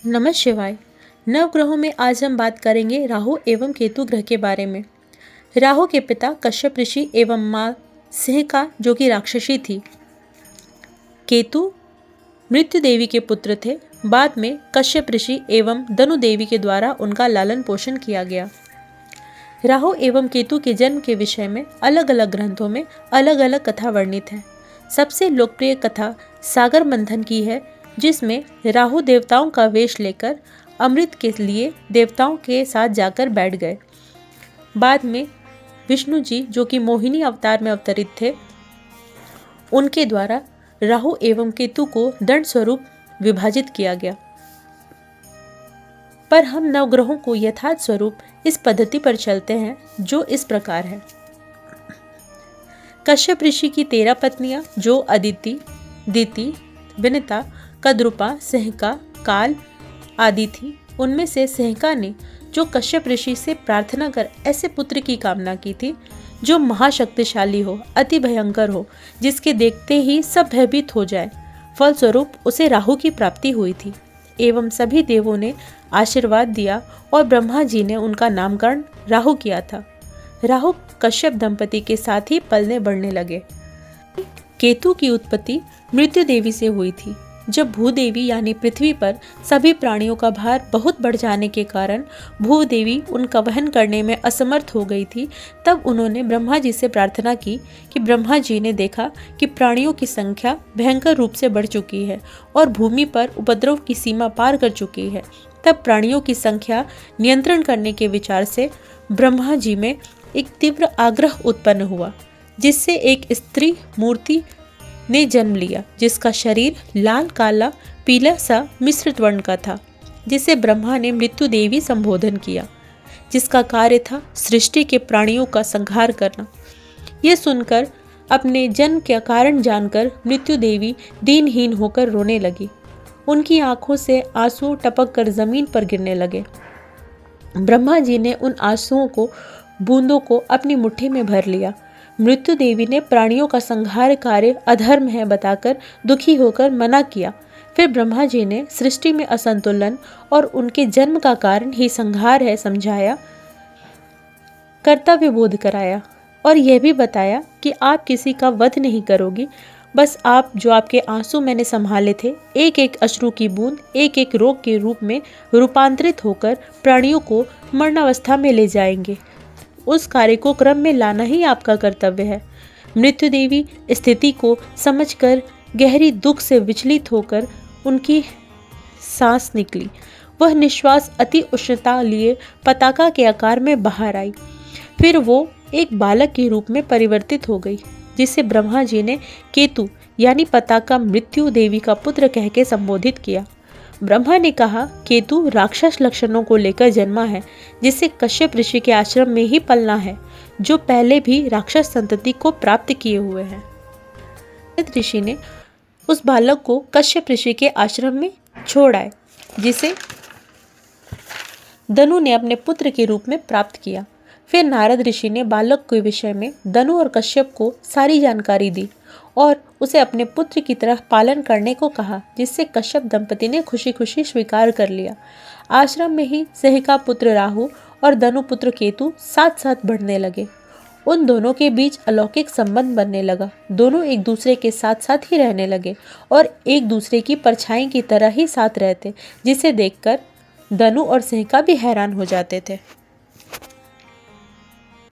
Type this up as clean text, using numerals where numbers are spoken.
नमः शिवाय। नवग्रहों में आज हम बात करेंगे राहु एवं केतु ग्रह के बारे में। राहु के पिता कश्यप ऋषि एवं माँ सिंहिका जो कि राक्षसी थी। केतु मृत्यु देवी के पुत्र थे। बाद में कश्यप ऋषि एवं दनु देवी के द्वारा उनका लालन पोषण किया गया। राहु एवं केतु के जन्म के विषय में अलग अलग ग्रंथों में अलग अलग कथा वर्णित है। सबसे लोकप्रिय कथा सागर मंथन की है, जिसमें राहु देवताओं का वेश लेकर अमृत के लिए देवताओं के साथ जाकर बैठ गए। बाद में विष्णु जी जो कि मोहिनी अवतार में अवतरित थे, उनके द्वारा राहु एवं केतु को दंड स्वरूप विभाजित किया गया। पर हम नवग्रहों को यथार्थ स्वरूप इस पद्धति पर चलते हैं, जो इस प्रकार है। कश्यप ऋषि की 13 पत्नियां जो अदिति, दिति, विनिता, कद्रुपा, सिंहिका, काल आदि थी, उनमें से सिंहिका ने जो कश्यप ऋषि से प्रार्थना कर ऐसे पुत्र की कामना की थी जो महाशक्तिशाली हो, अति भयंकर हो, जिसके देखते ही सब भयभीत हो जाए। फलस्वरूप उसे राहु की प्राप्ति हुई थी एवं सभी देवों ने आशीर्वाद दिया और ब्रह्मा जी ने उनका नामकरण राहु किया था। राहु कश्यप दंपति के साथ ही पलने बढ़ने लगे। केतु की उत्पत्ति मृत्यु देवी से हुई थी। जब भूदेवी यानी पृथ्वी पर सभी प्राणियों का भार बहुत बढ़ जाने के कारण भूदेवी उनका वहन करने में असमर्थ हो गई थी, तब उन्होंने ब्रह्मा जी से प्रार्थना की कि ब्रह्मा जी ने देखा कि प्राणियों की संख्या भयंकर रूप से बढ़ चुकी है और भूमि पर उपद्रव की सीमा पार कर चुकी है। तब प्राणियों की संख्या नियंत्रण करने के विचार से ब्रह्मा जी में एक तीव्र आग्रह उत्पन्न हुआ, जिससे एक स्त्री मूर्ति ने जन्म लिया, जिसका शरीर लाल काला पीला सा मिश्रित वर्ण का था, जिसे ब्रह्मा ने मृत्यु देवी संबोधन किया, जिसका कार्य था सृष्टि के प्राणियों का संहार करना। यह सुनकर अपने जन्म का कारण जानकर मृत्यु देवी दीनहीन होकर रोने लगी। उनकी आंखों से आंसू टपक कर जमीन पर गिरने लगे। ब्रह्मा जी ने उन आंसुओं को बूंदों को अपनी मुट्ठी में भर लिया। मृत्यु देवी ने प्राणियों का संहार कार्य अधर्म है बताकर दुखी होकर मना किया। फिर ब्रह्मा जी ने सृष्टि में असंतुलन और उनके जन्म का कारण ही संहार है समझाया, कर्तव्य बोध कराया और यह भी बताया कि आप किसी का वध नहीं करोगी, बस आप जो आपके आंसू मैंने संभाले थे, एक एक अश्रु की बूंद एक एक रोग के रूप में रूपांतरित होकर प्राणियों को मरणावस्था में ले जाएंगे। उस कार्य को क्रम में लाना ही आपका कर्तव्य है। मृत्यु देवी स्थिति को समझकर गहरी दुख से विचलित होकर उनकी सांस निकली। वह निश्वास अति उष्णता लिए पताका के आकार में बाहर आई। फिर वो एक बालक के रूप में परिवर्तित हो गई, जिसे ब्रह्मा जी ने केतु यानी पताका मृत्यु देवी का पुत्र कह के संबोधित किया। ब्रह्मा ने कहा, केतु राक्षस लक्षणों को लेकर जन्मा है, जिसे कश्यप ऋषि के आश्रम में ही पलना है, जो पहले भी राक्षस संतति को प्राप्त किए हुए हैं। ऋषि ने उस बालक को कश्यप ऋषि के आश्रम में छोड़ आए, जिसे दनु ने अपने पुत्र के रूप में प्राप्त किया। फिर नारद ऋषि ने बालक के विषय में दनु और कश्यप को सारी जानकारी दी और उसे अपने पुत्र की तरह पालन करने को कहा, जिससे कश्यप दंपति ने खुशी खुशी स्वीकार कर लिया। आश्रम में ही सिंहिका पुत्र राहु और दनु पुत्र केतु साथ साथ बढ़ने लगे। उन दोनों के बीच अलौकिक संबंध बनने लगा। दोनों एक दूसरे के साथ साथ ही रहने लगे और एक दूसरे की परछाई की तरह ही साथ रहते, जिसे देखकर दनु और सिंहिका भी हैरान हो जाते थे।